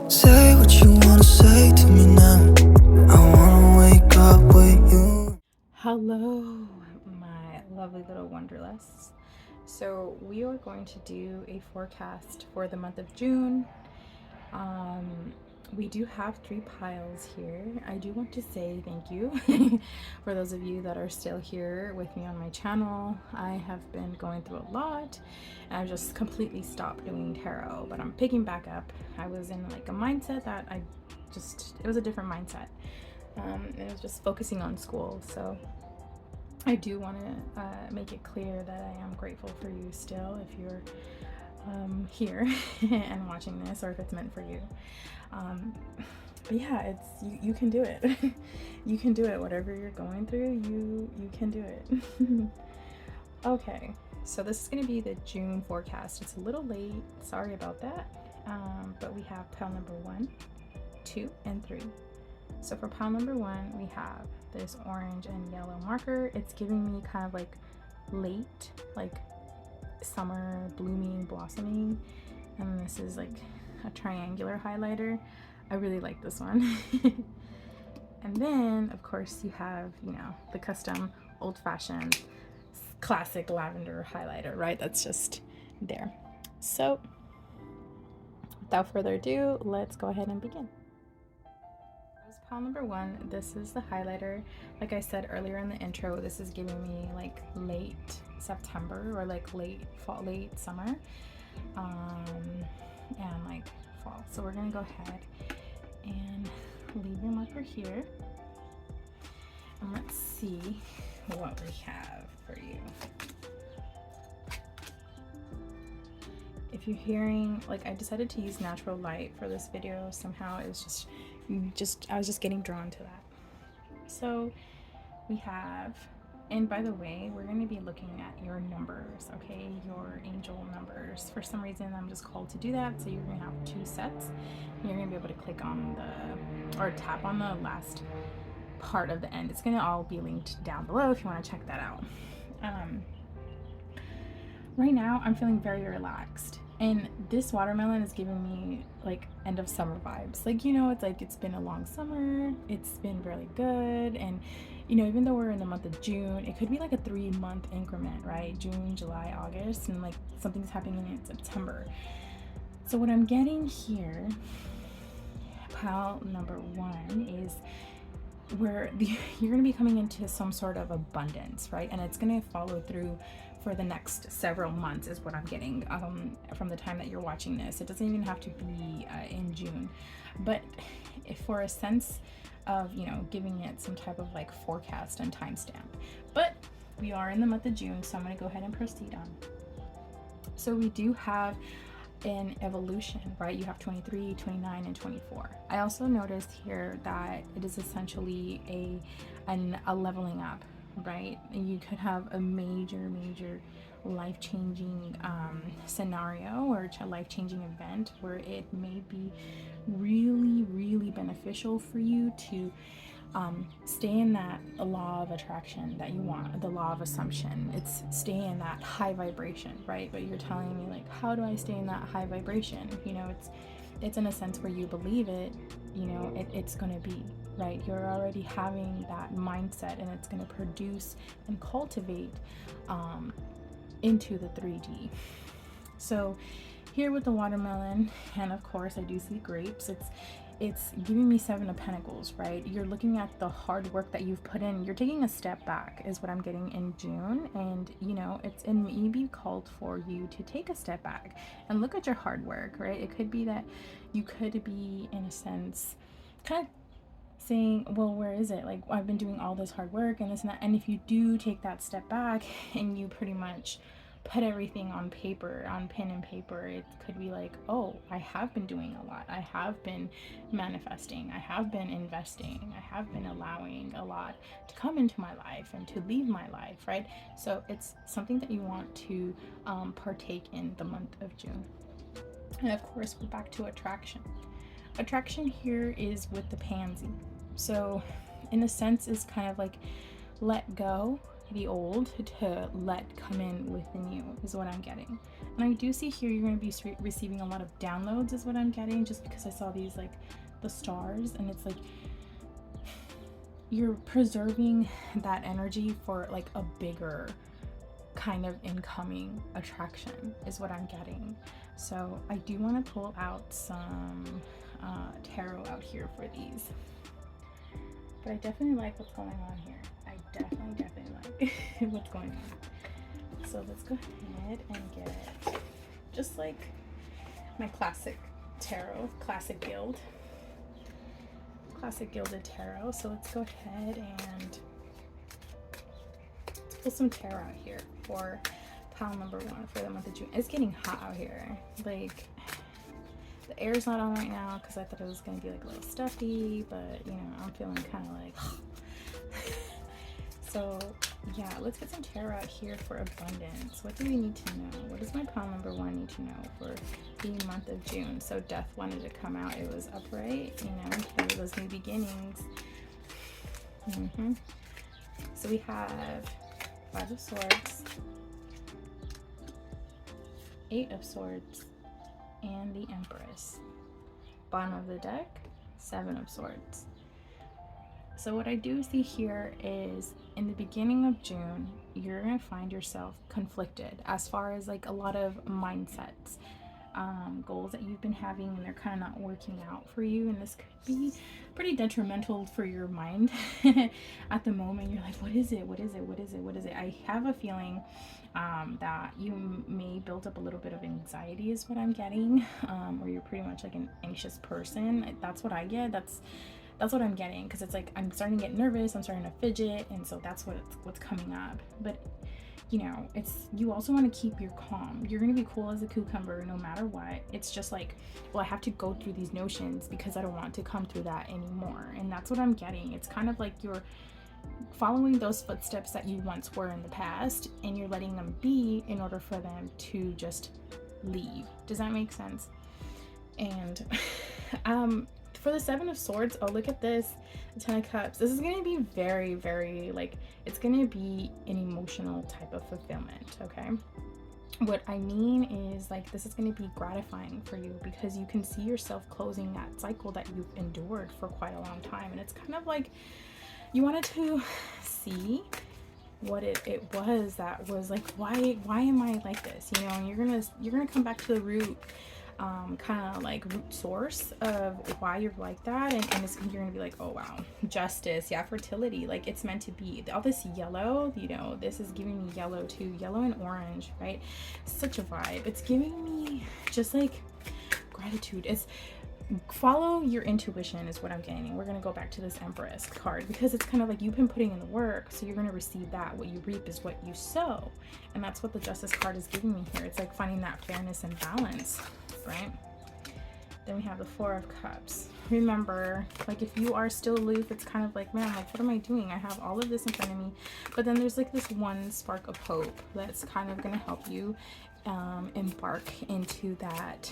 Say what you wanna say to me now. I wanna wake up with you. Hello, my lovely little Wanderlusts. So we are going to do a forecast for the month of June. We do have 3 piles here. I do want to say thank you for those of you that are still here with me on my channel. I have been going through a lot and I've just completely stopped doing tarot, but I'm picking back up. I was in like a mindset that it was a different mindset. It was just focusing on school. So I do want to make it clear that I am grateful for you still if you're here and watching this, or if it's meant for you. But yeah, it's you can do it. You can do it. Whatever you're going through, you can do it. Okay, so this is going to be the June forecast. It's a little late. Sorry about that. But we have pile number 1, 2, and 3. So for pile number 1, we have this orange and yellow marker. It's giving me kind of like late, like summer blooming, blossoming. And this is like a triangular highlighter. I really like this one. And then of course you have, the custom old-fashioned classic lavender highlighter, right? That's just there. So without further ado, let's go ahead and begin. Pile number 1, this is the highlighter. Like I said earlier in the intro, this is giving me like late September or like late fall, late summer, and like fall. So we're gonna go ahead and leave your marker here, and let's see what we have for you. If you're hearing, like, I decided to use natural light for this video. Somehow it was I was just getting drawn to that. So we have, and by the way, we're going to be looking at your numbers, okay? Your angel numbers. For some reason, I'm just called to do that. So you're going to have 2 sets. You're going to be able to click on or tap on the last part of the end. It's going to all be linked down below if you want to check that out. Right now, I'm feeling very relaxed. And this watermelon is giving me like end of summer vibes. Like, it's like it's been a long summer. It's been really good. And, even though we're in the month of June, it could be like a 3-month increment, right? June, July, August, and like something's happening in September. So what I'm getting here, pile number 1, is where you're going to be coming into some sort of abundance, right? And it's going to follow through for the next several months is what I'm getting from the time that you're watching this. It doesn't even have to be in June, but for a sense of, giving it some type of like forecast and timestamp. But we are in the month of June, so I'm going to go ahead and proceed on. So we do have an evolution, right? You have 23, 29, and 24. I also noticed here that it is essentially a leveling up, right? You could have a major life-changing scenario or a life-changing event where it may be really beneficial for you to stay in that law of attraction that you want, the law of assumption. It's stay in that high vibration, right? But you're telling me, like, how do I stay in that high vibration? It's in a sense where you believe it, it's going to be, right? You're already having that mindset, and it's going to produce and cultivate into the 3D. So here with the watermelon, and of course I do see grapes, it's giving me 7 of Pentacles, right? You're looking at the hard work that you've put in. You're taking a step back is what I'm getting in June. And, it may be called for you to take a step back and look at your hard work, right? It could be that you could be, in a sense, kind of saying, well, where is it? Like, I've been doing all this hard work and this and that. And if you do take that step back and you pretty much put everything on paper, on pen and paper, it could be like, oh, I have been doing a lot. I have been manifesting. I have been investing. I have been allowing a lot to come into my life and to leave my life, right? So it's something that you want to partake in the month of June. And of course, we're back to attraction. Attraction here is with the pansy. So in a sense, is kind of like let go the old to let come in within you, is what I'm getting. And I do see here you're going to be receiving a lot of downloads, is what I'm getting, just because I saw these like the stars, and it's like you're preserving that energy for like a bigger kind of incoming attraction, is what I'm getting. So I do want to pull out some tarot out here for these, but I definitely like what's going on here. I definitely like what's going on. So let's go ahead and get just like my classic tarot, classic gilded tarot. So let's go ahead and let's pull some tarot out here for pile number 1 for the month of June. It's getting hot out here. Like, the air's not on right now because I thought it was going to be like a little stuffy, but you know, I'm feeling kind of like so yeah, let's get some tarot out here for abundance. What do we need to know? What does my pile number 1 need to know for the month of June? So death wanted to come out. It was upright, you know, there were those new beginnings. So we have 5 of Swords, 8 of Swords, and the Empress. Bottom of the deck, 7 of Swords. So what I do see here is in the beginning of June, you're going to find yourself conflicted as far as like a lot of mindsets, goals that you've been having, and they're kind of not working out for you. And this could be pretty detrimental for your mind at the moment. You're like, what is it? I have a feeling that you may build up a little bit of anxiety, is what I'm getting, or you're pretty much like an anxious person. That's what I get. That's what I'm getting, because it's like I'm starting to get nervous, I'm starting to fidget, and so that's what's coming up. But you know, you also want to keep your calm. You're going to be cool as a cucumber no matter what. It's just like, well, I have to go through these notions because I don't want to come through that anymore. And that's what I'm getting. It's kind of like you're following those footsteps that you once were in the past, and you're letting them be in order for them to just leave. Does that make sense? And for the 7 of Swords, oh, look at this, the 10 of Cups. This is going to be very, very, like, it's going to be an emotional type of fulfillment, okay? What I mean is, like, this is going to be gratifying for you because you can see yourself closing that cycle that you've endured for quite a long time. And it's kind of like you wanted to see what it was that was like, why am I like this? You know, and you're gonna come back to the root, kind of like root source of why you're like that, and you're gonna be like, oh wow, justice, yeah, fertility, like it's meant to be. All this yellow, you know, this is giving me yellow too, yellow and orange, right? Such a vibe. It's giving me just like gratitude. It's follow your intuition is what I'm getting. We're going to go back to this Empress card because it's kind of like you've been putting in the work, so you're going to receive that. What you reap is what you sow, and that's what the Justice card is giving me here. It's like finding that fairness and balance, right? Then we have the 4 of Cups. Remember, like if you are still aloof, it's kind of like, man, like what am I doing? I have all of this in front of me, but then there's like this one spark of hope that's kind of going to help you embark into that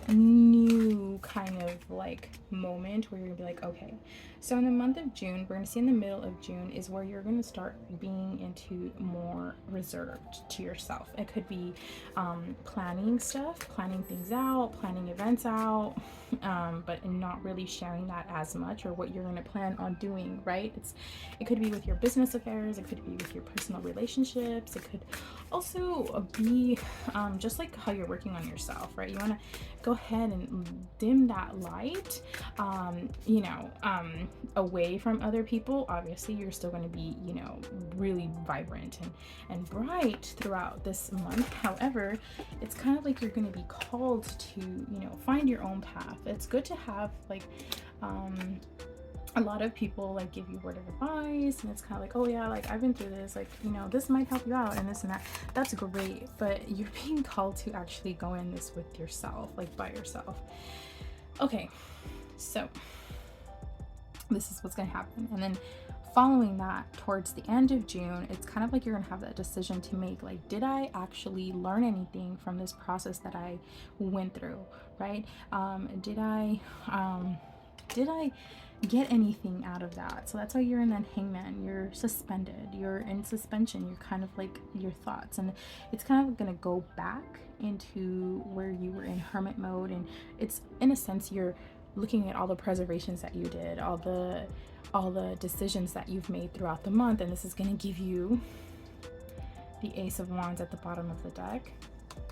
new kind of like moment where you're gonna be like, okay, so in the month of June, we're gonna see in the middle of June is where you're gonna start being into more reserved to yourself. It could be planning stuff, planning things out, planning events out, but not really sharing that as much, or what you're going to plan on doing, right? It could be with your business affairs, it could be with your personal relationships, it could also be just like how you're working on yourself, right? You want to go ahead and dim that light, you know, away from other people. Obviously you're still going to be, you know, really vibrant and bright throughout this month. However, it's kind of like you're going to be called to, you know, find your own path. It's good to have like a lot of people like give you word of advice, and it's kind of like, oh yeah, like I've been through this, like, you know, this might help you out and this and that. That's great, but you're being called to actually go in this with yourself, like by yourself. Okay, so this is what's going to happen. And then following that, towards the end of June, it's kind of like you're gonna have that decision to make, like, did I actually learn anything from this process that I went through, right? Did I get anything out of that. So that's why you're in that hangman. You're suspended. You're in suspension. You're kind of like your thoughts, and it's kind of gonna go back into where you were in hermit mode. And it's, in a sense, you're looking at all the preservations that you did, all the decisions that you've made throughout the month, and this is gonna give you the Ace of Wands at the bottom of the deck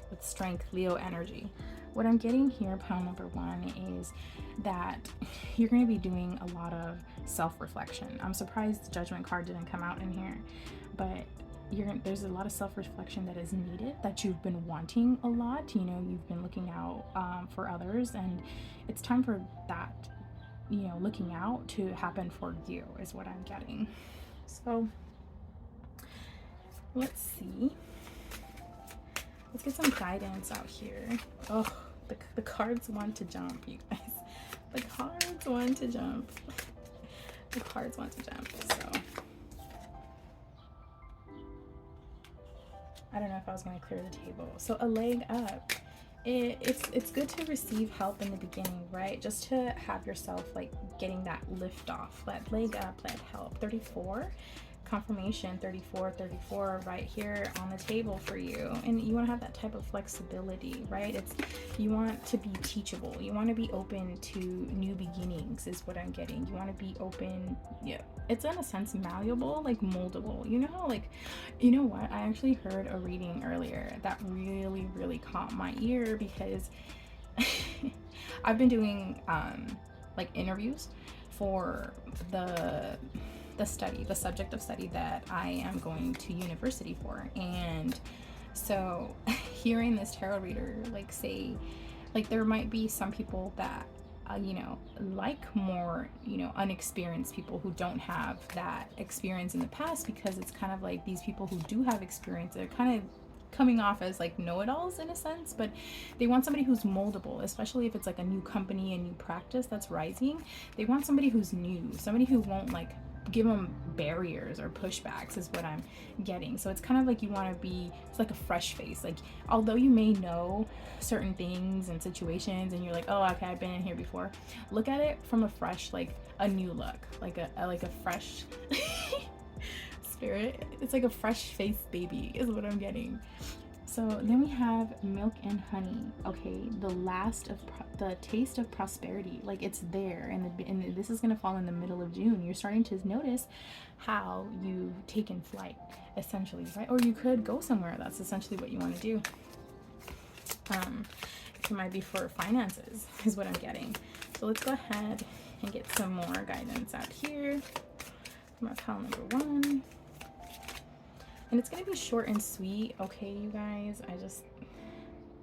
with strength, Leo energy. What I'm getting here, pile number 1, is that you're going to be doing a lot of self-reflection. I'm surprised the Judgment card didn't come out in here, but there's a lot of self-reflection that is needed, that you've been wanting a lot. You know, you've been looking out for others, and it's time for that, you know, looking out to happen for you is what I'm getting. So let's see. Let's get some guidance out here. Oh, the cards want to jump, you guys. The cards want to jump. The cards want to jump. So I don't know if I was going to clear the table. So a leg up. It's good to receive help in the beginning, right? Just to have yourself like getting that lift off, that leg up, that help. 34. Confirmation, 34 right here on the table for you. And you want to have that type of flexibility, right? It's, you want to be teachable, you want to be open to new beginnings is what I'm getting. You want to be open, yeah, it's in a sense malleable, like moldable. You know how, like, you know what, I actually heard a reading earlier that really caught my ear, because I've been doing like interviews for the subject of study that I am going to university for. And so hearing this tarot reader like say, like, there might be some people that you know, like more, you know, unexperienced people who don't have that experience in the past, because it's kind of like these people who do have experience, they're kind of coming off as like know-it-alls in a sense, but they want somebody who's moldable, especially if it's like a new company, a new practice that's rising. They want somebody who's new, somebody who won't like give them barriers or pushbacks is what I'm getting. So it's kind of like you want to be, it's like a fresh face. Like, although you may know certain things and situations and you're like, oh, okay, I've been in here before, look at it from a fresh, like a new look, like a fresh spirit. It's like a fresh faced baby is what I'm getting. So then we have milk and honey. Okay, the last of the taste of prosperity. Like, it's there, and this is gonna fall in the middle of June. You're starting to notice how you've taken flight, essentially, right? Or you could go somewhere. That's essentially what you want to do. It might be for finances, is what I'm getting. So let's go ahead and get some more guidance out here. My pile number 1. And it's going to be short and sweet, okay, you guys?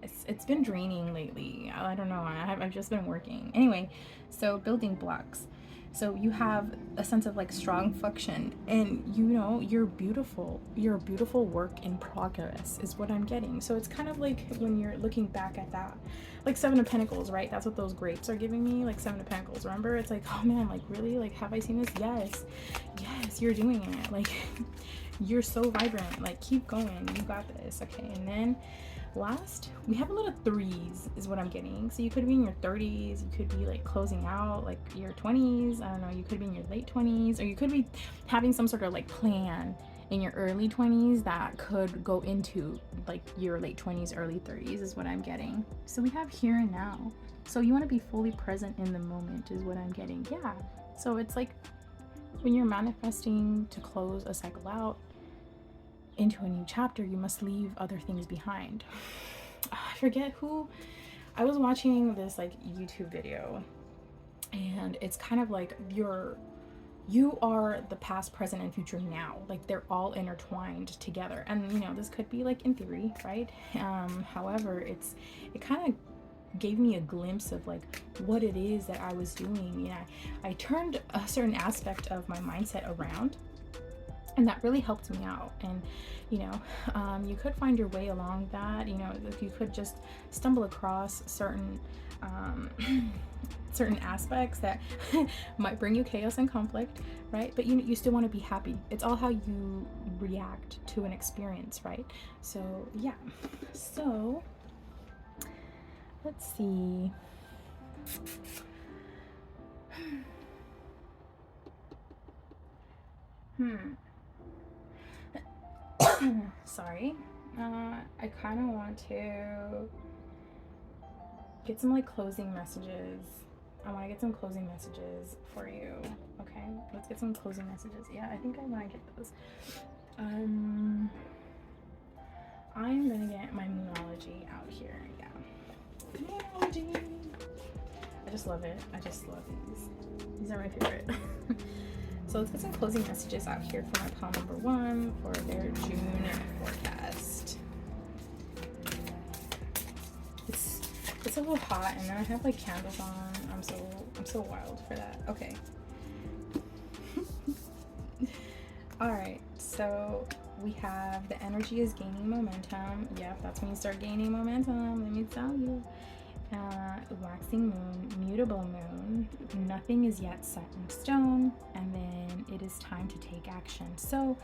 It's been draining lately. I don't know. I've just been working. Anyway, so building blocks. So you have a sense of like strong function, and you know, you're beautiful. You're a beautiful work in progress is what I'm getting. So it's kind of like when you're looking back at that, like 7 of Pentacles, right? That's what those grapes are giving me, like 7 of Pentacles. Remember, it's like, oh man, like really, like, have I seen this? Yes, you're doing it. Like, you're so vibrant. Like, keep going. You got this. Okay, and then last, we have a lot of 3s is what I'm getting. So you could be in your 30s, you could be like closing out like your 20s, I don't know, you could be in your late 20s, or you could be having some sort of like plan in your early 20s that could go into like your late 20s, early 30s is what I'm getting. So we have here and now. So you want to be fully present in the moment is what I'm getting. Yeah. So it's like when you're manifesting to close a cycle out into a new chapter, you must leave other things behind. I forget who, I was watching this like YouTube video, and it's kind of like you are the past, present, and future now. Like, they're all intertwined together. And you know, this could be like in theory, right? However, it kind of gave me a glimpse of like what it is that I was doing. You know, I turned a certain aspect of my mindset around, and that really helped me out. And you know, you could find your way along that. You know, if you could just stumble across certain certain aspects that might bring you chaos and conflict, right? But you still want to be happy. It's all how you react to an experience, right? So yeah. So let's see. Sorry. I kind of want to get some like closing messages. I want to get some closing messages for you. Okay, let's get some closing messages. Yeah, I think I want to get those. I'm gonna get my moonology out here. Yeah, moonology. I just love it. I just love these. These are my favorite. So let's get some closing messages out here for my pile number 1 for their June forecast. It's a little hot, and then I have like candles on. I'm so wild for that. Okay. All right. So we have the energy is gaining momentum. Yep, that's when you start gaining momentum. Let me tell you. Waxing moon, mutable moon, nothing is yet set in stone, and then it is time to take action. So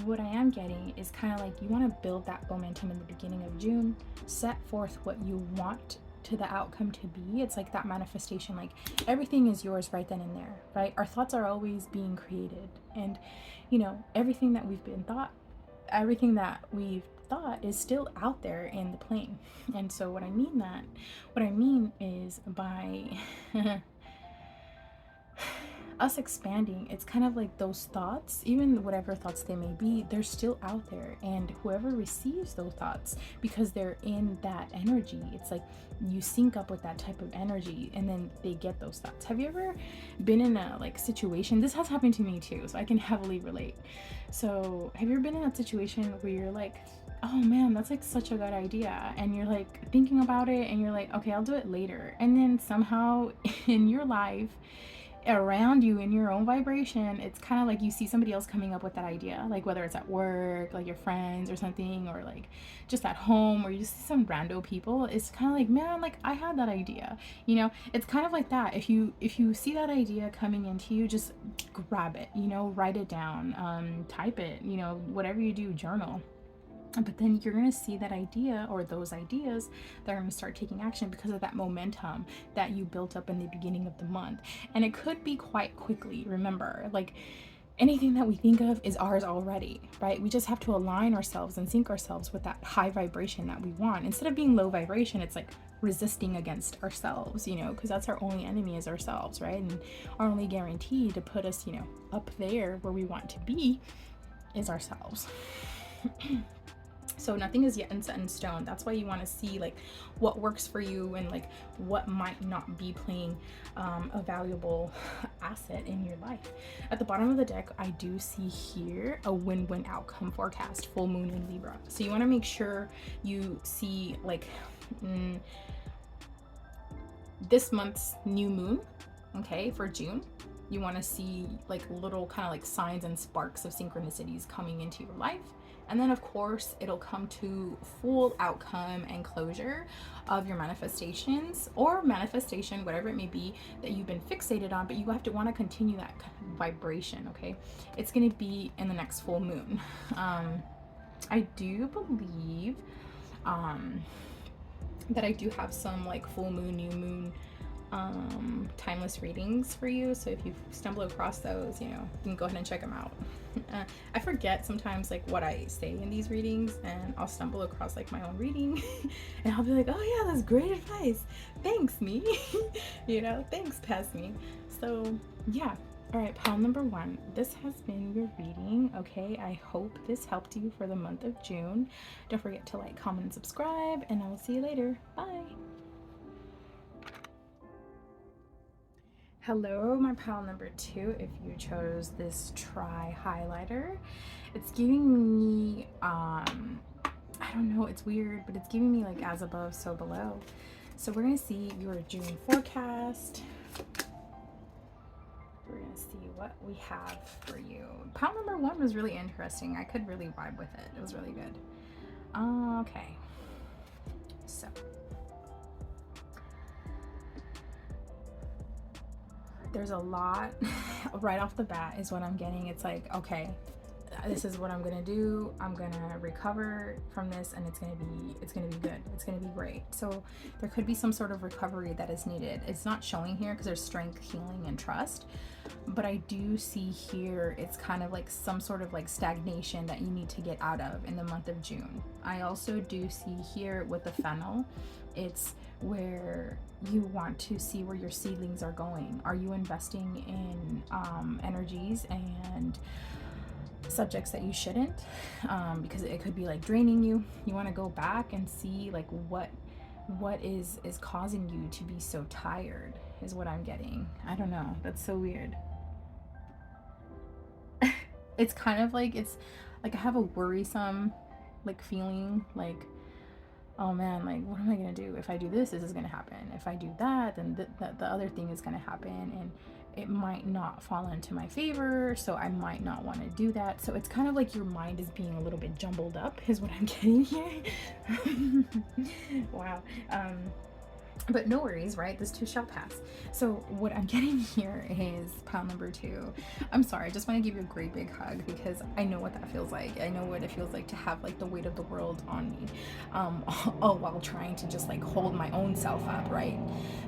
what I am getting is kind of like you want to build that momentum in the beginning of June, set forth what you want to the outcome to be. It's like that manifestation, like everything is yours right then and there, right? Our thoughts are always being created, and you know, everything that we've thought is still out there in the plane. And so what I mean is by us expanding, it's kind of like those thoughts, even whatever thoughts they may be, they're still out there, and whoever receives those thoughts, because they're in that energy, it's like you sync up with that type of energy, and then they get those thoughts. Have you ever been in a like situation? This has happened to me too, so I can heavily relate. So have you ever been in that situation where you're like, oh man, that's like such a good idea, and you're like thinking about it, and you're like, okay, I'll do it later, and then somehow in your life, around you, in your own vibration, it's kind of like you see somebody else coming up with that idea, like whether it's at work, like your friends or something, or like just at home, or you just see some rando people. It's kind of like, man, like I had that idea, you know. It's kind of like that. If you see that idea coming into you, just grab it, you know, write it down, type it, you know, whatever you do, journal. But then you're going to see that idea, or those ideas, they're going to start taking action because of that momentum that you built up in the beginning of the month. And it could be quite quickly. Remember, like anything that we think of is ours already, right? We just have to align ourselves and sync ourselves with that high vibration that we want. Instead of being low vibration, it's like resisting against ourselves, you know, because that's our only enemy is ourselves, right? And our only guarantee to put us, you know, up there where we want to be is ourselves. So nothing is yet set in stone. That's why you want to see like what works for you, and like what might not be playing a valuable asset in your life. At the bottom of the deck, I do see here a win-win outcome forecast, full moon in Libra. So you want to make sure you see like this month's new moon, okay, for June. You want to see like little kind of like signs and sparks of synchronicities coming into your life. And then of course it'll come to full outcome and closure of your manifestations, or manifestation, whatever it may be that you've been fixated on, but you have to want to continue that vibration, okay? It's going to be in the next full moon. I do believe that I do have some like full moon, new moon timeless readings for you. So if you stumble across those, you know, you can go ahead and check them out. I forget sometimes like what I say in these readings, and I'll stumble across like my own reading and I'll be like, oh yeah, that's great advice, thanks me. You know, thanks past me. So yeah. All right, pile number 1, this has been your reading. Okay, I hope this helped you for the month of June. Don't forget to like, comment, and subscribe, and I will see you later. Bye. Hello, my pile number 2, if you chose this Try highlighter. It's giving me, I don't know, it's weird, but it's giving me like as above, so below. So we're going to see your June forecast. We're going to see what we have for you. Pile number 1 was really interesting. I could really vibe with it. It was really good. Okay. So there's a lot right off the bat is what I'm getting. It's like, okay, this is what I'm gonna do. I'm gonna recover from this, and it's gonna be good. It's gonna be great. So there could be some sort of recovery that is needed. It's not showing here because there's strength, healing, and trust, but I do see here it's kind of like some sort of like stagnation that you need to get out of in the month of June. I also do see here with the fennel, it's where you want to see where your seedlings are going. Are you investing in energies and subjects that you shouldn't, because it could be like draining you? You want to go back and see like what is causing you to be so tired, is what I'm getting. I don't know, that's so weird. It's kind of like, it's like I have a worrisome like feeling like, oh man, like what am I gonna do? If I do this is gonna happen. If I do that, then the other thing is gonna happen, and it might not fall into my favor, so I might not want to do that. So it's kind of like your mind is being a little bit jumbled up, is what I'm getting here. Wow. But no worries, right? This too shall pass. So what I'm getting here is pile number 2. I'm sorry, I just want to give you a great big hug, because I know what that feels like. I know what it feels like to have like the weight of the world on me, all while trying to just like hold my own self up, right?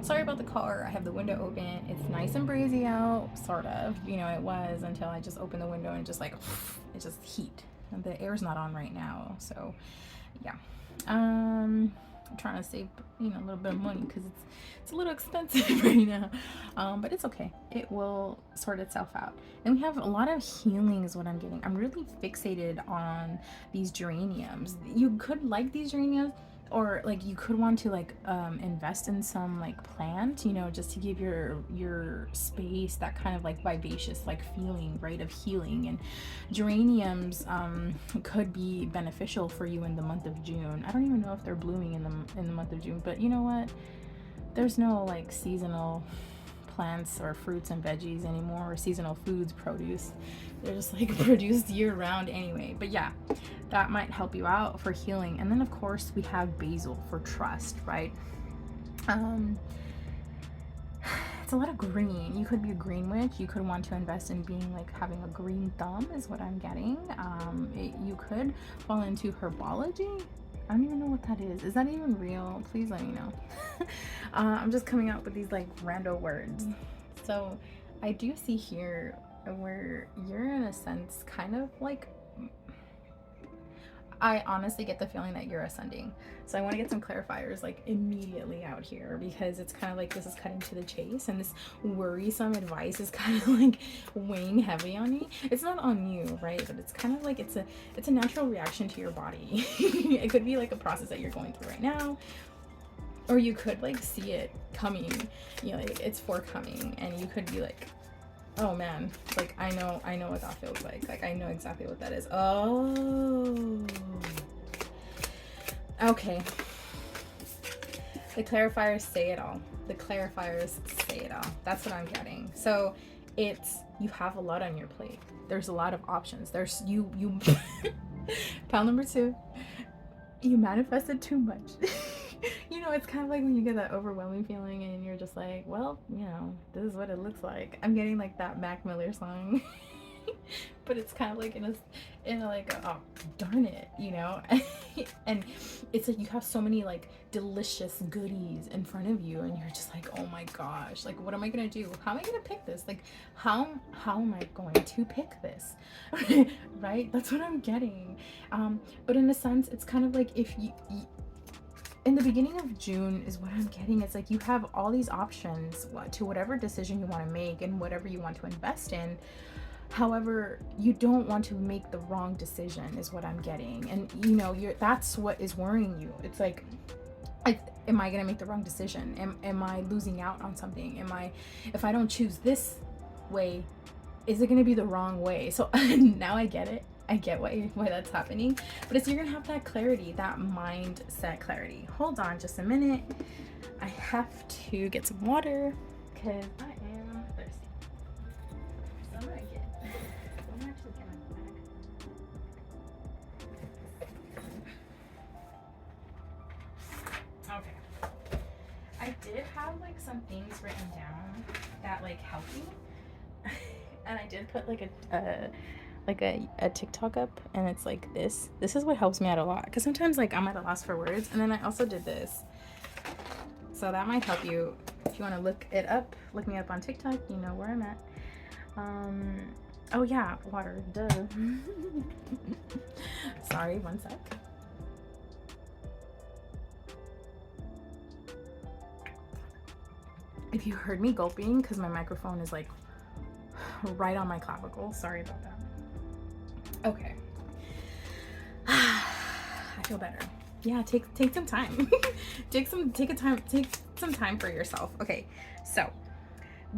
Sorry about the car. I have the window open. It's nice and breezy out, sort of. You know, it was until I just opened the window and just like, it's just heat. And the air's not on right now, so yeah. I'm trying to save, you know, a little bit of money because it's a little expensive right now, but it's okay. It will sort itself out. And we have a lot of healing is what I'm getting. I'm really fixated on these geraniums. You could like these geraniums, or like you could want to like invest in some like plant, you know, just to give your space that kind of like vivacious like feeling, right, of healing. And geraniums could be beneficial for you in the month of June. I don't even know if they're blooming in the month of June, but you know what, there's no like seasonal plants or fruits and veggies anymore, or seasonal foods, produce. They're just like produced year round anyway. But yeah, that might help you out for healing. And then of course we have basil for trust, right? It's a lot of green. You could be a green witch. You could want to invest in being like having a green thumb, is what I'm getting. You could fall into herbology. I don't even know what that is. Is that even real? Please let me know. I'm just coming out with these like rando words. So I do see here where you're in a sense kind of like, I honestly get the feeling that you're ascending. So I want to get some clarifiers like immediately out here, because it's kind of like this is cutting to the chase, and this worrisome advice is kind of like weighing heavy on me. It's not on you, right? But it's kind of like it's a natural reaction to your body. It could be like a process that you're going through right now, or you could like see it coming, you know, like it's forthcoming, and you could be like, oh man, like I know what that feels like. Like I know exactly what that is. Oh, okay. The clarifiers say it all. The clarifiers say it all. That's what I'm getting. So it's, you have a lot on your plate. There's a lot of options. There's you pile number 2, you manifested too much. You know, it's kind of like when you get that overwhelming feeling and you're just like, well, you know, this is what it looks like. I'm getting like that Mac Miller song. But it's kind of like in a like, oh darn it, you know. And it's like you have so many like delicious goodies in front of you, and you're just like, oh my gosh, like what am I gonna do? How am I gonna pick this? Like how am I going to pick this? Right? That's what I'm getting. But in a sense, it's kind of like if you in the beginning of June is what I'm getting. It's like you have all these options to whatever decision you want to make and whatever you want to invest in. However, you don't want to make the wrong decision, is what I'm getting. And you know, that's what is worrying you. It's like, am I gonna make the wrong decision? Am I losing out on something? If I don't choose this way, is it gonna be the wrong way? So now I get it. I get why that's happening. But it's, you're gonna have that clarity, that mindset clarity. Hold on just a minute. I have to get some water because I am thirsty. So I'm actually get my bag. Okay. I did have like some things written down that like help me. And I did put like like a TikTok up, and it's like this. This is what helps me out a lot, because sometimes like I'm at a loss for words. And then I also did this, so that might help you if you want to look it up. Look me up on TikTok. You know where I'm at. Oh yeah, water. Duh. Sorry, one sec. If you heard me gulping, because my microphone is like right on my clavicle. Sorry about that. Okay. I feel better. Yeah, take some time. take some time for yourself. Okay, so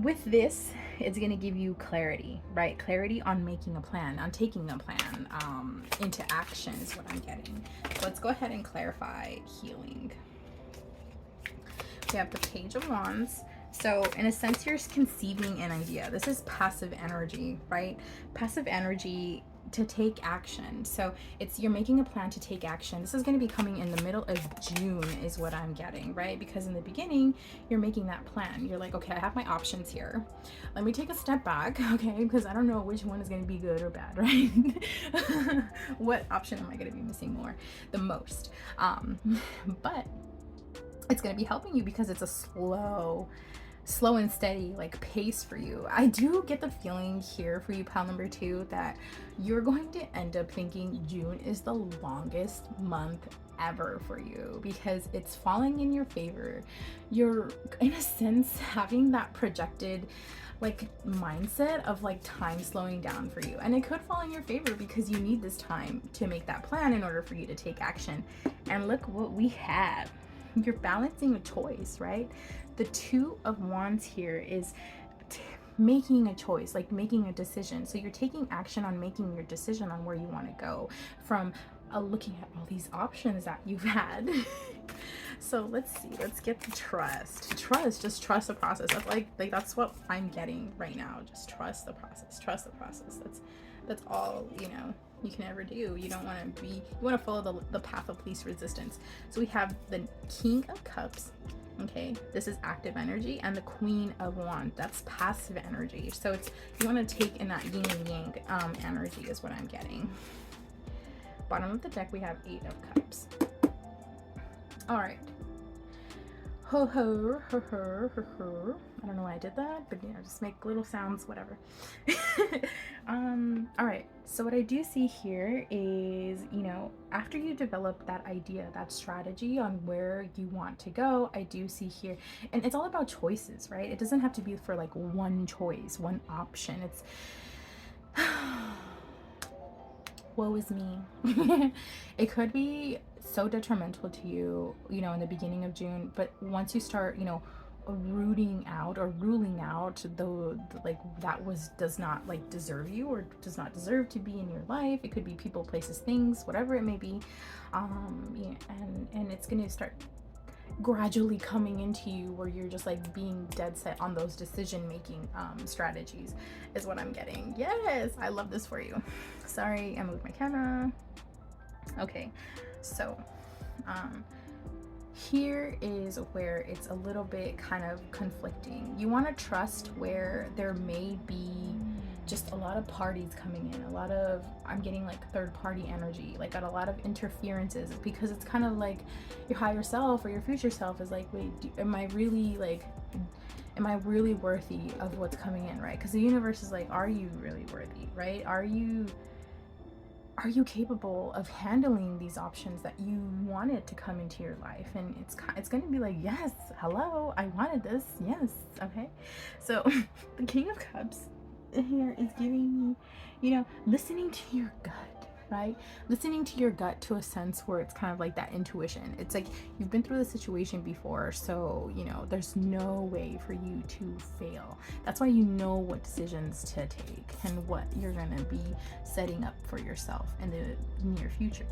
with this, it's going to give you clarity, right? Clarity on making a plan, on taking a plan into action is what I'm getting. So let's go ahead and clarify healing. We have the Page of Wands. So in a sense, you're conceiving an idea. This is passive energy, right? Passive energy to take action. So you're making a plan to take action. This is going to be coming in the middle of June is what I'm getting, right? Because in the beginning, you're making that plan. You're like, okay, I have my options here. Let me take a step back, okay? Because I don't know which one is going to be good or bad, right? What option am I going to be missing the most? But it's going to be helping you because it's a slow and steady like pace for you. I do get the feeling here for you, pal number 2, that you're going to end up thinking June is the longest month ever for you because it's falling in your favor. You're in a sense having that projected like mindset of like time slowing down for you, and it could fall in your favor because you need this time to make that plan in order for you to take action. And look what we have. You're balancing a choice, right? The Two of Wands here is making a choice, like making a decision. So you're taking action on making your decision on where you want to go from looking at all these options that you've had. So let's see, let's get to trust. Just trust the process. That's like that's what I'm getting right now. Just trust the process. That's all, you can ever do. You don't want to you want to follow the path of least resistance. So we have the King of Cups. Okay, this is active energy, and the Queen of Wands, that's passive energy. So you want to take in that yin and yang energy is what I'm getting. Bottom of the deck, we have 8 of Cups. All right. Ho ho ho ho ho ho. I don't know why I did that, but just make little sounds, whatever. All right. So what I do see here is, after you develop that idea, that strategy on where you want to go, I do see here, and it's all about choices, right? It doesn't have to be for like one choice, one option. It's woe is me. It could be so detrimental to you, in the beginning of June, but once you start, rooting out or ruling out the like does not like deserve you or does not deserve to be in your life. It could be people, places, things, whatever it may be, and it's gonna start gradually coming into you where you're just like being dead set on those decision making strategies is what I'm getting. Yes, I love this for you. Sorry, I moved my camera. Okay, so here is where it's a little bit kind of conflicting. You want to trust where there may be just a lot of parties coming in, I'm getting like third party energy, like got a lot of interferences, because it's kind of like your higher self or your future self is like, wait, am I really worthy of what's coming in, right? Because the universe is like, are you really worthy, right? Are you capable of handling these options that you wanted to come into your life? And it's going to be like, yes, hello, I wanted this, yes, okay. So the King of Cups here is giving me, listening to your gut, right? Listening to your gut to a sense where it's kind of like that intuition. It's like you've been through the situation before, so there's no way for you to fail. That's why you know what decisions to take and what you're gonna be setting up for yourself in the near future.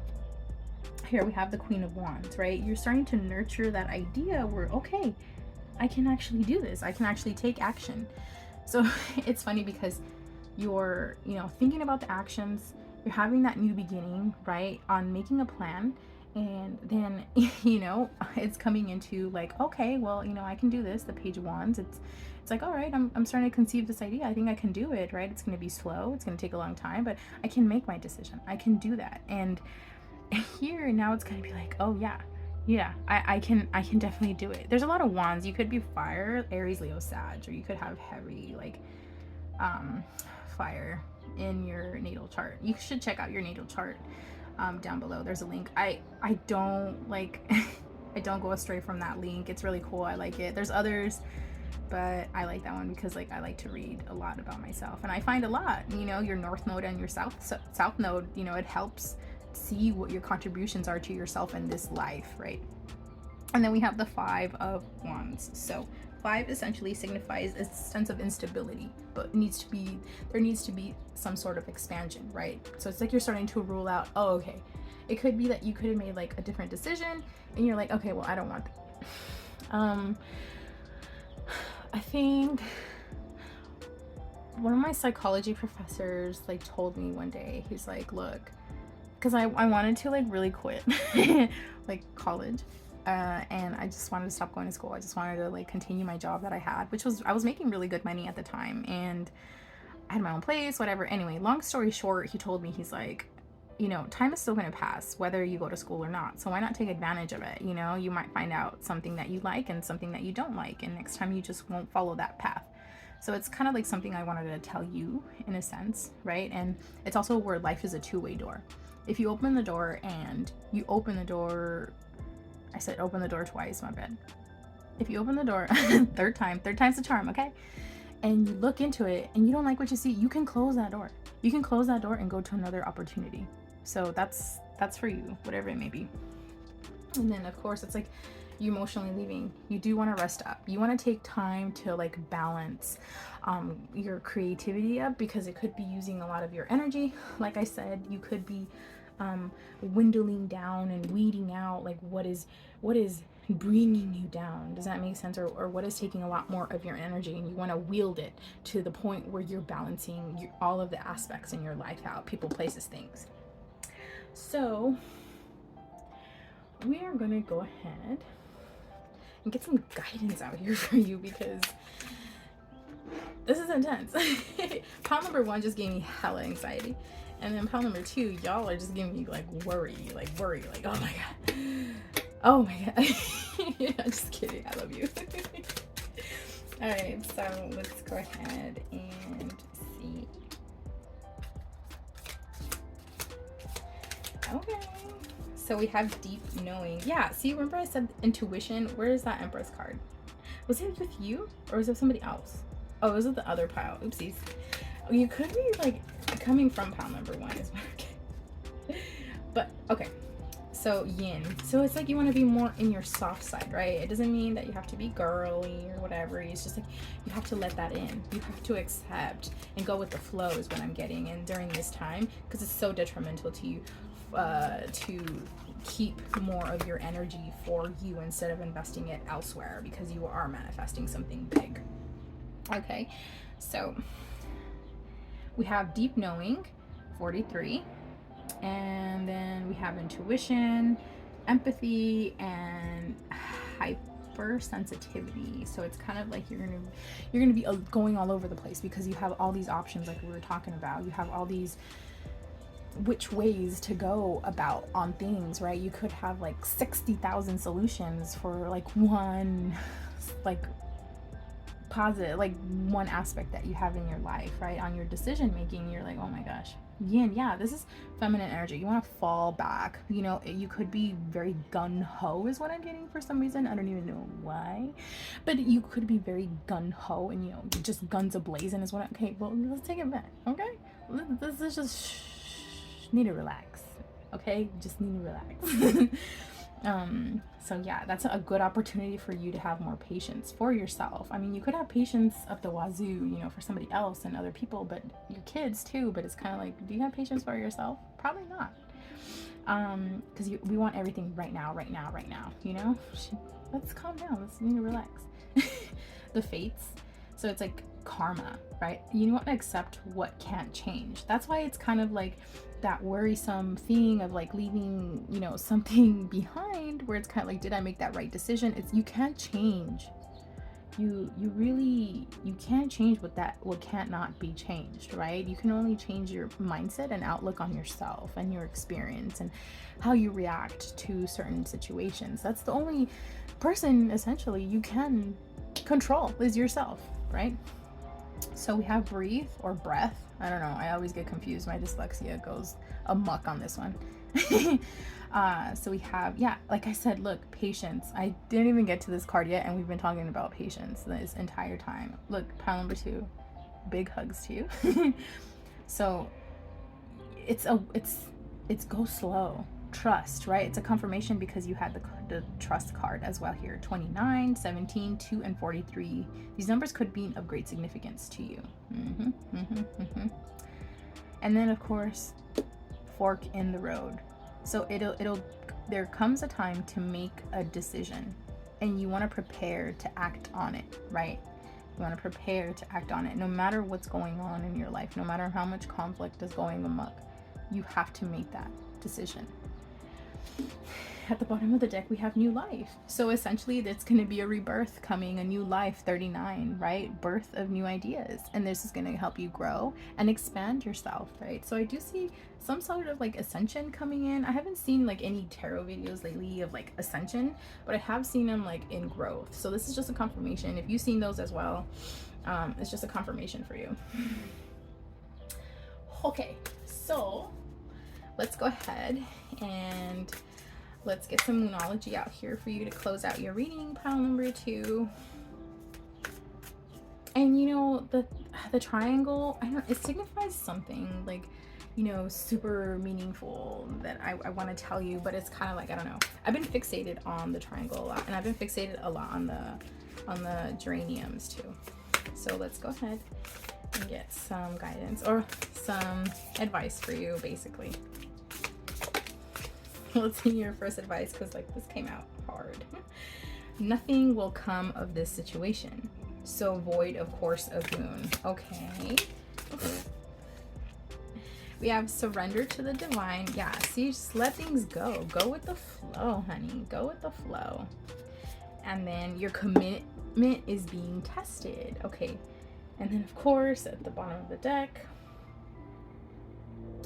Here we have the Queen of Wands, right? You're starting to nurture that idea where, okay, I can actually do this. I can actually take action. So it's funny because you're, thinking about the actions, you're having that new beginning, right, on making a plan, And then, you know, it's coming into like, okay, well, you know, I can do this. The Page of Wands, it's like, all right, I'm starting to conceive this idea. I think I can do it, right? It's going to be slow. It's going to take a long time, but I can make my decision. I can do that. And here now it's going to be like, oh yeah, I can definitely do it. There's a lot of wands. You could be fire, Aries, Leo, Sag, or you could have heavy like fire in your natal chart. You should check out your natal chart. Down below there's a link. I don't like I don't go astray from that link. It's really cool. I like it. There's others, but I like that one because like I like to read a lot about myself, and I find a lot, you know, your north node and your south node, you know, it helps see what your contributions are to yourself in this life, right? And then we have the 5 of Wands. So 5 essentially signifies a sense of instability, but there needs to be some sort of expansion, right? So it's like you're starting to rule out, oh, okay, it could be that you could have made like a different decision and you're like, okay, well, I don't want that. I think one of my psychology professors like told me one day, he's like, look, because I wanted to like really quit like college. And I just wanted to stop going to school. I just wanted to like continue my job that I had, which was, I was making really good money at the time and I had my own place, whatever. Anyway, long story short, he told me, he's like, you know, time is still going to pass whether you go to school or not. So why not take advantage of it? You know, you might find out something that you like and something that you don't like. And next time you just won't follow that path. So it's kind of like something I wanted to tell you in a sense, right? And it's also where life is a two-way door. If you open the door and you open the door, I said open the door twice, my bad. If you open the door third time's the charm, okay? And you look into it and you don't like what you see, you can close that door. You can close that door and go to another opportunity. So that's for you, whatever it may be. And then of course it's like you emotionally leaving. You do want to rest up. You want to take time to like balance your creativity up, because it could be using a lot of your energy. Like I said, you could be dwindling down and weeding out like what is bringing you down. Does that make sense? Or what is taking a lot more of your energy, and you want to wield it to the point where you're balancing all of the aspects in your life out, people, places, things. So we are gonna go ahead and get some guidance out here for you, because this is intense. Pile number 1 just gave me hella anxiety. And then pile number 2, y'all are just giving me like worry, like oh my god. Oh my god. I'm just kidding. I love you. Alright, so let's go ahead and see. Okay. So we have deep knowing. Yeah, see, remember I said intuition? Where is that Empress card? Was it with you or was it somebody else? Oh, it was with the other pile. Oopsies. You could be like coming from pile number 1 is what I'm getting. But okay. So yin. So it's like you want to be more in your soft side, right? It doesn't mean that you have to be girly or whatever. It's just like you have to let that in. You have to accept and go with the flow is what I'm getting. And during this time, because it's so detrimental to you, to keep more of your energy for you instead of investing it elsewhere, because you are manifesting something big. Okay, so we have deep knowing, 43, and then we have intuition, empathy, and hypersensitivity. So it's kind of like you're gonna be going all over the place, because you have all these options like we were talking about. You have all these which ways to go about on things, right? You could have like 60,000 solutions for like one like positive, like one aspect that you have in your life, right? On your decision making, you're like, oh my gosh. Yin, yeah, this is feminine energy. You want to fall back, you know. You could be very gun-ho is what I'm getting for some reason. I don't even know why, but you could be very gun-ho and, you know, just guns a-blazing is what okay, well, let's take it back, okay? This is just need to relax, okay? Just need to relax. So yeah, that's a good opportunity for you to have more patience for yourself. I mean, you could have patience up the wazoo, you know, for somebody else and other people, but your kids too. But it's kind of like, do you have patience for yourself? Probably not. Because we want everything right now, you know. Let's calm down. Let's need to relax. The fates. So it's like karma, right? You want to accept what can't change. That's why it's kind of like that worrisome thing of like leaving, you know, something behind, where it's kind of like, did I make that right decision? It's, you can't change. You can't change what can't not be changed, right? You can only change your mindset and outlook on yourself and your experience and how you react to certain situations. That's the only person essentially you can control, is yourself, right? So we have breathe or breath. I don't know, I always get confused. My dyslexia goes amok on this one. So we have, yeah, like I said, look, patience. I didn't even get to this card yet, and we've been talking about patience this entire time. Look, pile number 2, big hugs to you. So it's go slow, trust, right? It's a confirmation because you had the trust card as well here. 29, 17, 2, and 43. These numbers could be of great significance to you. And then of course, fork in the road. So there comes a time to make a decision, and you want to prepare to act on it, right? You want to prepare to act on it no matter what's going on in your life, no matter how much conflict is going amok. You have to make that decision. At the bottom of the deck, we have new life. So essentially, that's going to be a rebirth coming, a new life, 39, right? Birth of new ideas. And this is going to help you grow and expand yourself, right? So I do see some sort of like ascension coming in. I haven't seen like any tarot videos lately of like ascension, but I have seen them like in growth. So this is just a confirmation. If you've seen those as well, it's just a confirmation for you. Okay, so let's go ahead and let's get some Moonology out here for you to close out your reading, pile number 2. And you know, the triangle, I don't, it signifies something like, you know, super meaningful that I want to tell you, but it's kind of like, I don't know. I've been fixated on the triangle a lot, and I've been fixated a lot on the geraniums too. So let's go ahead and get some guidance or some advice for you, basically. Let's see your first advice, because like this came out hard. Nothing will come of this situation, so void of course of moon. Okay. We have surrender to the divine. Yeah, see, just let things go. Go with the flow, honey. Go with the flow. And then your commitment is being tested. Okay. And then of course at the bottom of the deck,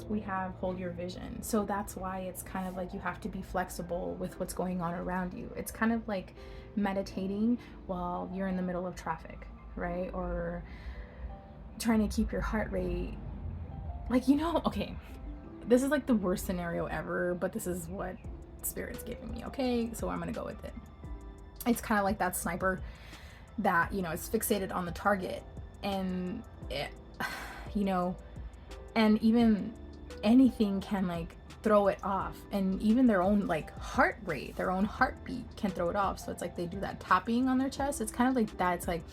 we have hold your vision. So that's why it's kind of like you have to be flexible with what's going on around you. It's kind of like meditating while you're in the middle of traffic, right? Or trying to keep your heart rate, like, you know, okay, this is like the worst scenario ever, but this is what Spirit's giving me, okay? So I'm gonna go with it. It's kind of like that sniper that, you know, is fixated on the target, and it, you know, and even anything can like throw it off, and even their own like heart rate, their own heartbeat can throw it off. So it's like they do that tapping on their chest. It's kind of like that. It's like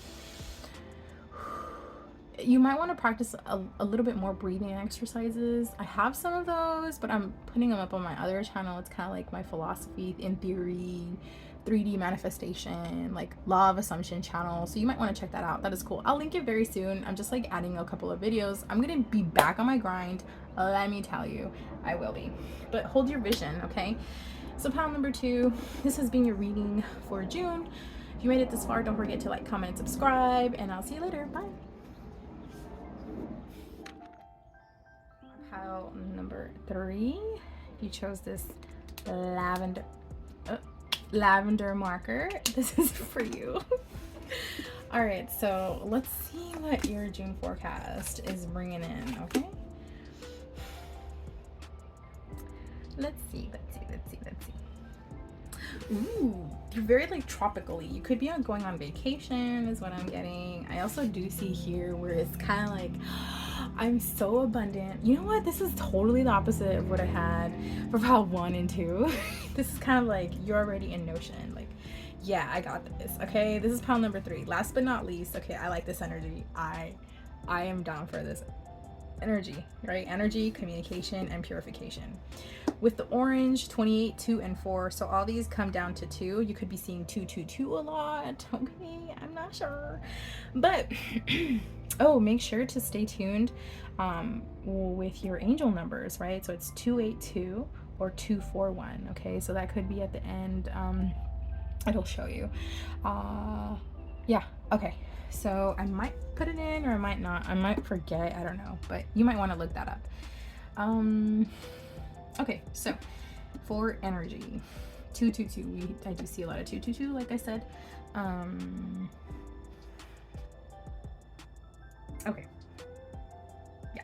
you might want to practice a little bit more breathing exercises. I have some of those, but I'm putting them up on my other channel. It's kind of like my philosophy in theory, 3D manifestation, like law of assumption channel. So you might want to check that out. That is cool. I'll link it very soon. I'm just like adding a couple of videos. I'm gonna be back on my grind, let me tell you. I will be. But hold your vision, okay? So pile number 2, this has been your reading for June. If you made it this far, don't forget to like, comment, and subscribe, and I'll see you later. Bye. Pile number 3, you chose this lavender marker. This is for you. All right, so let's see what your June forecast is bringing in. Okay, let's see. Ooh, you're very like tropically. You could be going on vacation is what I'm getting. I also do see here where it's kind of like, I'm so abundant. You know what? This is totally the opposite of what I had for pile 1 and 2. This is kind of like you're already in notion. Like, yeah, I got this. Okay, this is pile number 3. Last but not least, okay, I like this energy. I am down for this. energy, right? Energy, communication, and purification. With the orange, 28, 2, and 4. So all these come down to 2. You could be seeing 2, 2, 2 a lot. Okay, I'm not sure. But, oh, make sure to stay tuned with your angel numbers, right? So it's 282 or 241. Okay, so that could be at the end. It'll show you. Yeah, okay. So I might put it in or I might not. I might forget. I don't know. But you might want to look that up. Okay, so for energy, 222. I do see a lot of 222, like I said. Okay. Yeah.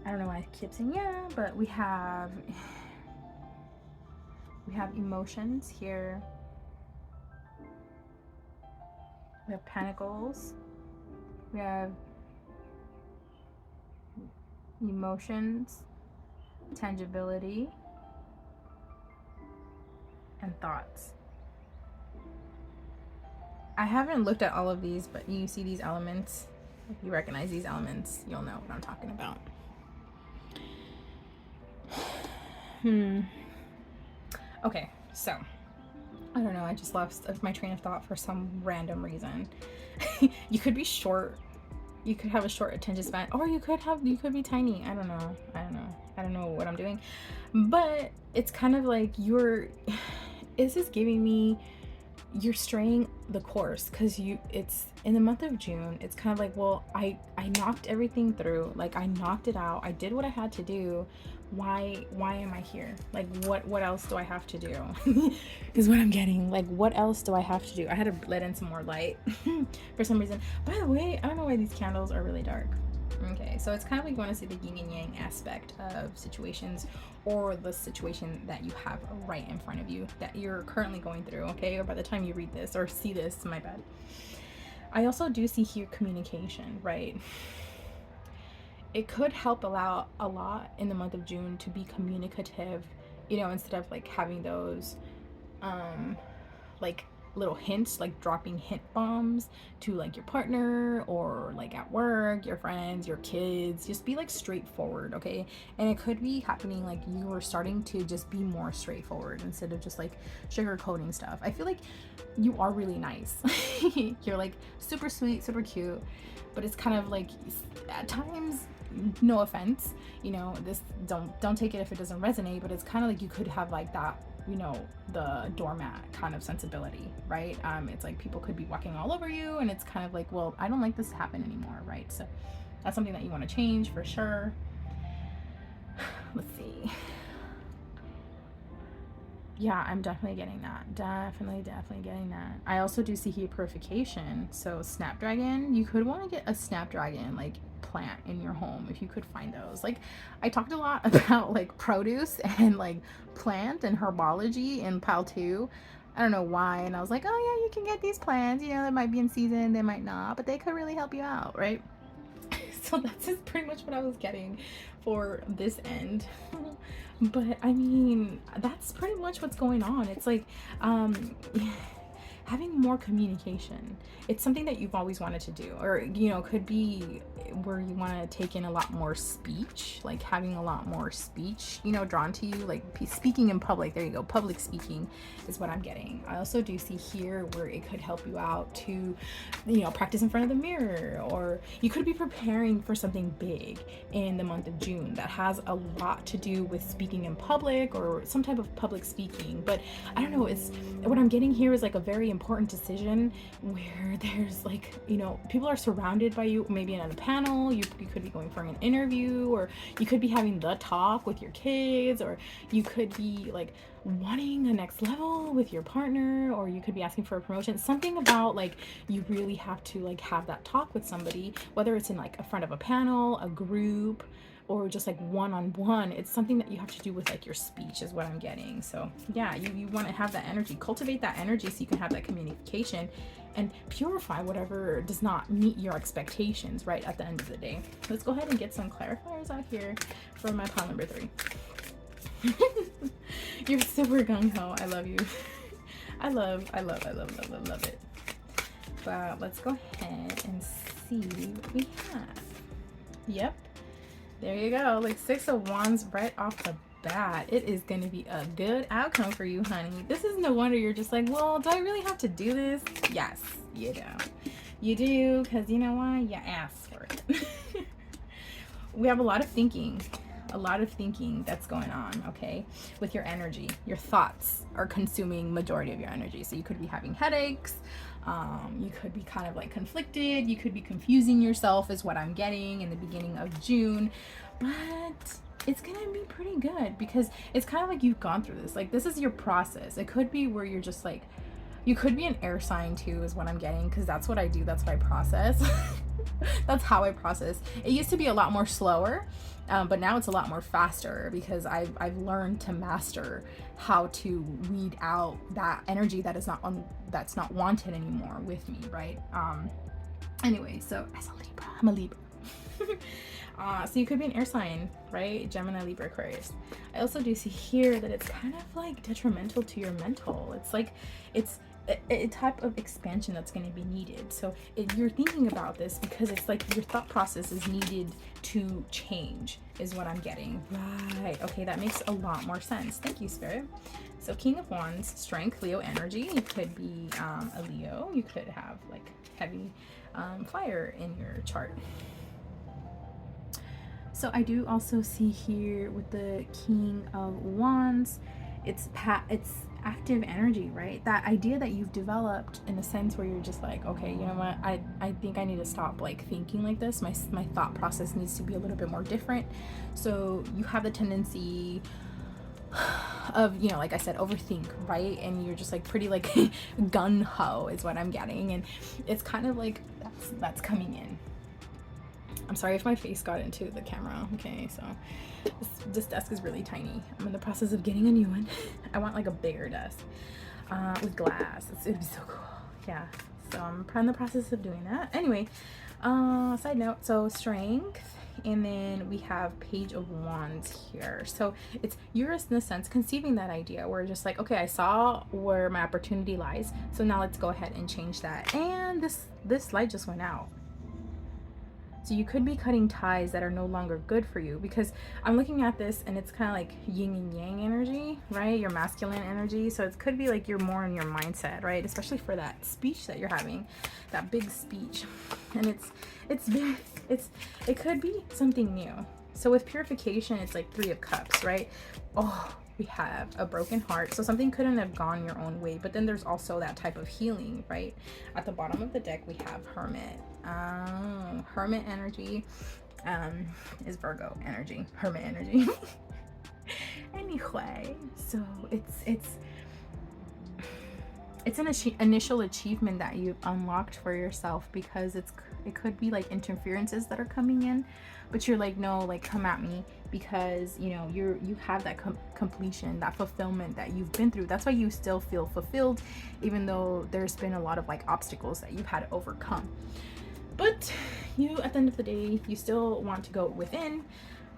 I don't know why I keep saying yeah, but we have emotions here. We have pentacles. We have emotions, tangibility, and thoughts. I haven't looked at all of these, but you see these elements. If you recognize these elements, you'll know what I'm talking about. Okay, so I don't know, I just lost my train of thought for some random reason. You could be short. You could have a short attention span, or you could be tiny. I don't know what I'm doing. But it's kind of like this is giving me you're straying the course, because it's in the month of June. It's kind of like, well, I knocked everything through. Like, I knocked it out. I did what I had to do. Why am I here? Like, what else do I have to do? Is what I'm getting. Like, what else do I have to do? I had to let in some more light for some reason. By the way, I don't know why these candles are really dark. Okay, so it's kind of like you want to see the yin and yang aspect of situations, or the situation that you have right in front of you that you're currently going through, okay? Or by the time you read this or see this, my bad. I also do see here communication, right? It could help allow a lot in the month of June to be communicative, instead of like having those like little hints, like dropping hint bombs to like your partner, or like at work, your friends, your kids. Just be like straightforward, okay? And it could be happening like you are starting to just be more straightforward instead of just like sugarcoating stuff. I feel like you are really nice. You're like super sweet, super cute, but it's kind of like at times, no offense, this don't take it if it doesn't resonate, but it's kind of like you could have like that, the doormat kind of sensibility, right? It's like people could be walking all over you, and it's kind of like, well, I don't like this to happen anymore, right? So that's something that you want to change for sure. Let's see. Yeah, I'm definitely getting that. Definitely getting that. I also do see here purification. So snapdragon, you could want to get a snapdragon like plant in your home if you could find those. Like, I talked a lot about like produce and like plant and herbology in pile 2. I don't know why, and I was like, oh yeah, you can get these plants, they might be in season, they might not, but they could really help you out, right? So that's just pretty much what I was getting for this end. But I mean, that's pretty much what's going on. It's like having more communication. It's something that you've always wanted to do, or could be where you want to take in a lot more speech, like having a lot more speech drawn to you, like speaking in public. There you go, public speaking is what I'm getting. I also do see here where it could help you out to practice in front of the mirror, or you could be preparing for something big in the month of June that has a lot to do with speaking in public or some type of public speaking. But I don't know, it's what I'm getting here is like a very important decision where there's like people are surrounded by you, maybe in a panel. You could be going for an interview, or you could be having the talk with your kids, or you could be like wanting a next level with your partner, or you could be asking for a promotion. Something about like you really have to like have that talk with somebody, whether it's in like a front of a panel, a group, or just like one-on-one. It's something that you have to do with like your speech is what I'm getting. So yeah, you want to have that energy, cultivate that energy so you can have that communication and purify whatever does not meet your expectations right at the end of the day. Let's go ahead and get some clarifiers out here for my pile number 3. You're super gung-ho. I love you. I love it. But let's go ahead and see what we have. Yep. There you go. Like 6 of Wands right off the bat. It is going to be a good outcome for you, honey. This is no wonder you're just like, well, do I really have to do this? Yes, you do. You do, because you know why? You asked for it. We have a lot of thinking that's going on, okay, with your energy. Your thoughts are consuming majority of your energy. So you could be having headaches, you could be kind of like conflicted, you could be confusing yourself is what I'm getting in the beginning of June, but it's gonna be pretty good because it's kind of like you've gone through this. Like, this is your process. It could be where you're just like, you could be an air sign too, is what I'm getting, because that's what I do. That's what I process. That's how I process. It used to be a lot more slower, but now it's a lot more faster because I've learned to master how to weed out that energy that is that's not wanted anymore with me, right? Anyway, so as a Libra, I'm a Libra. So you could be an air sign, right? Gemini, Libra, Aquarius. I also do see here that it's kind of like detrimental to your mental. It's like it's a type of expansion that's going to be needed. So if you're thinking about this, because it's like your thought process is needed to change, is what I'm getting. Right. Okay, that makes a lot more sense. Thank you, Spirit. So King of Wands, strength, Leo energy. You could be a Leo. You could have like heavy fire in your chart. So I do also see here with the King of Wands, it's active energy, right? That idea that you've developed in a sense where you're just like, okay, you know what, I think I need to stop like thinking like this. My thought process needs to be a little bit more different. So you have the tendency of, you know, like I said, overthink, right? And you're just like pretty like gun-ho is what I'm getting, and it's kind of like that's coming in. I'm sorry if my face got into the camera. Okay, so this desk is really tiny. I'm in the process of getting a new one. I want like a bigger desk with glass. It'd be so cool. Yeah, so I'm in the process of doing that. Anyway, side note, so strength, and then we have Page of Wands here. So it's Uranus in the sense conceiving that idea where just like, okay, I saw where my opportunity lies, so now let's go ahead and change that. And this light just went out. So you could be cutting ties that are no longer good for you, because I'm looking at this and it's kind of like yin and yang energy, right? Your masculine energy. So it could be like you're more in your mindset, right? Especially for that speech that you're having, that big speech. And it could be something new. So with purification, it's like 3 of Cups, right? Oh, we have a broken heart. So something couldn't have gone your own way, but then there's also that type of healing, right? At the bottom of the deck, we have Hermit. Hermit energy is Virgo energy, Hermit energy. Anyway, so it's an initial achievement that you've unlocked for yourself, because it could be like interferences that are coming in, but you're like, no, like come at me, because you know you have that completion, that fulfillment that you've been through. That's why you still feel fulfilled, even though there's been a lot of like obstacles that you've had to overcome. But you, at the end of the day, you still want to go within,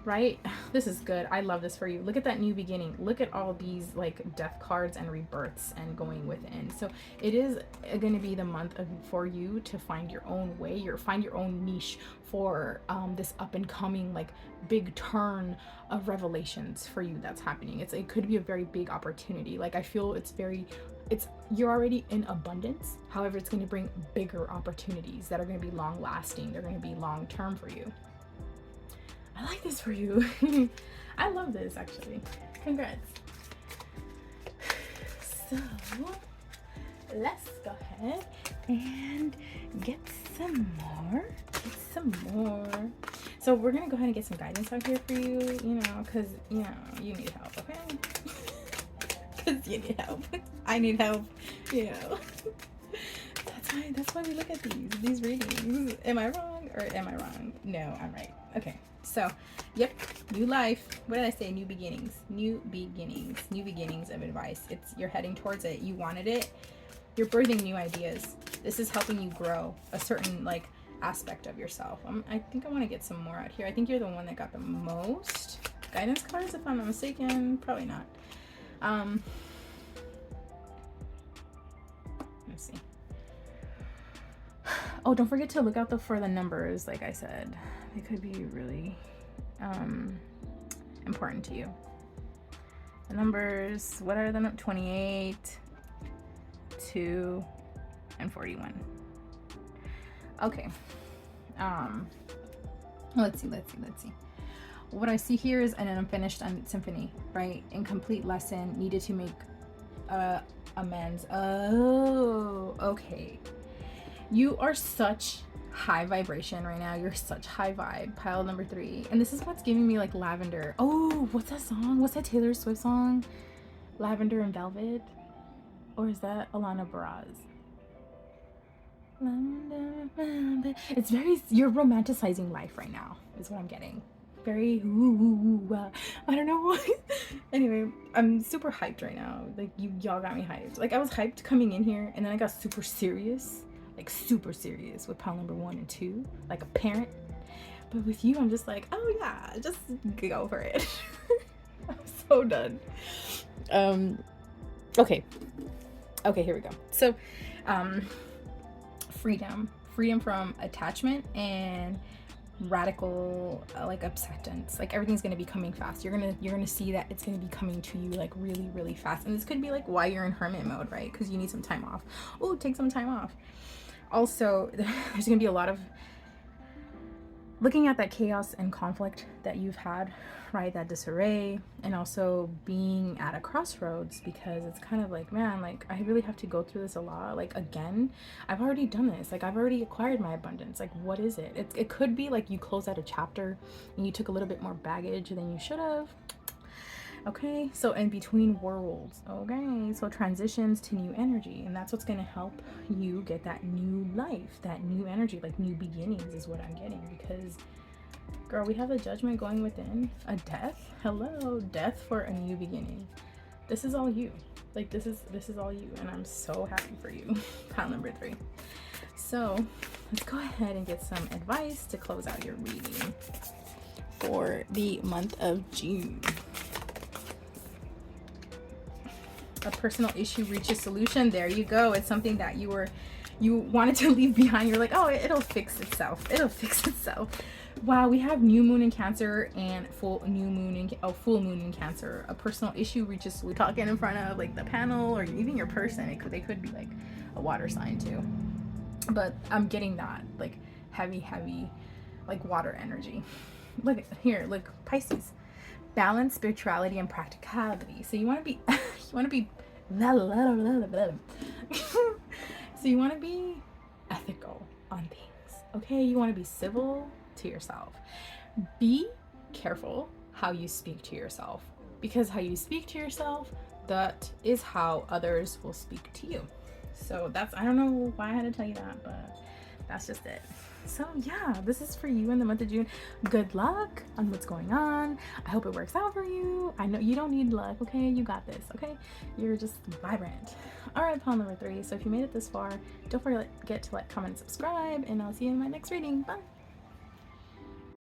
right? This is good. I love this for you. Look at that new beginning. Look at all these like death cards and rebirths and going within. So it is going to be the month for you to find your own way, find your own niche for this up and coming like big turn of revelations for you that's happening. It could be a very big opportunity. Like I feel you're already in abundance. However, it's going to bring bigger opportunities that are going to be long lasting. They're going to be long term for you. I like this for you. I love this actually. Congrats. So let's go ahead and get some more. So we're gonna go ahead and get some guidance out here for you, you know, because you know you need help, okay? Because you need help. I need help, you know. That's why we look at these readings. Am I wrong or am I wrong? No, I'm right. Okay. So, yep, new life. What did I say? New beginnings. New beginnings of advice. You're heading towards it. You wanted it. You're birthing new ideas. This is helping you grow a certain like aspect of yourself. I think I want to get some more out here. I think you're the one that got the most guidance cards, if I'm not mistaken. Probably not. Let's see. Oh, don't forget to look out for the numbers. Like I said, they could be really important to you. The numbers, what are the 28, 2, and 41. Okay. Let's see. What I see here is an unfinished symphony, right? Incomplete lesson, needed to make amends. Oh, okay. You are such high vibration right now. You're such high vibe. Pile number 3. And this is what's giving me like lavender. Oh, what's that song? What's that Taylor Swift song? Lavender and Velvet? Or is that Alana Baraz? It's very, you're romanticizing life right now, is what I'm getting. Very, I don't know why. Anyway, I'm super hyped right now. Like, y'all got me hyped. Like, I was hyped coming in here, and then I got super serious. Like, super serious with pile number 1 and 2. Like a parent. But with you, I'm just like, oh yeah, just go for it. I'm so done. Okay, here we go. So, freedom from attachment and radical like acceptance. Like, everything's gonna be coming fast. You're gonna see that it's gonna be coming to you like really, really fast. And this could be like why you're in hermit mode, right? Because you need some time off. Oh, take some time off. Also, there's gonna be a lot of looking at that chaos and conflict that you've had, right? That disarray, and also being at a crossroads, because it's kind of like, man, like, I really have to go through this a lot. Like, again, I've already done this. Like, I've already acquired my abundance. Like, what is it? It could be like you closed out a chapter and you took a little bit more baggage than you should have. Okay, so in between worlds. Okay, so transitions to new energy, and that's what's going to help you get that new life, that new energy, like new beginnings is what I'm getting. Because, girl, we have a judgment going within, a death. Hello, death for a new beginning. This is all you. Like, this is all you, and I'm so happy for you. Pile number 3. So let's go ahead and get some advice to close out your reading for the month of June. A personal issue reaches solution. There you go. It's something that you wanted to leave behind. You're like, oh, it'll fix itself. Wow, we have new moon in Cancer and full moon in Cancer. A personal issue reaches, we're talking in front of like the panel or even your person. They could be like a water sign too. But I'm getting that like heavy like water energy. Look here, look, Pisces. Balance, spirituality, and practicality. So you want to be so you want to be ethical on things. Okay, you want to be civil to yourself. Be careful how you speak to yourself, because how you speak to yourself, that is how others will speak to you. So that's, I don't know why I had to tell you that, but that's just it. So yeah, this is for you in the month of June. Good luck on what's going on. I hope it works out for you. I know you don't need luck, okay? You got this, okay? You're just vibrant. All right, pile number 3. So if you made it this far, don't forget to like, comment, and subscribe, and I'll see you in my next reading. Bye.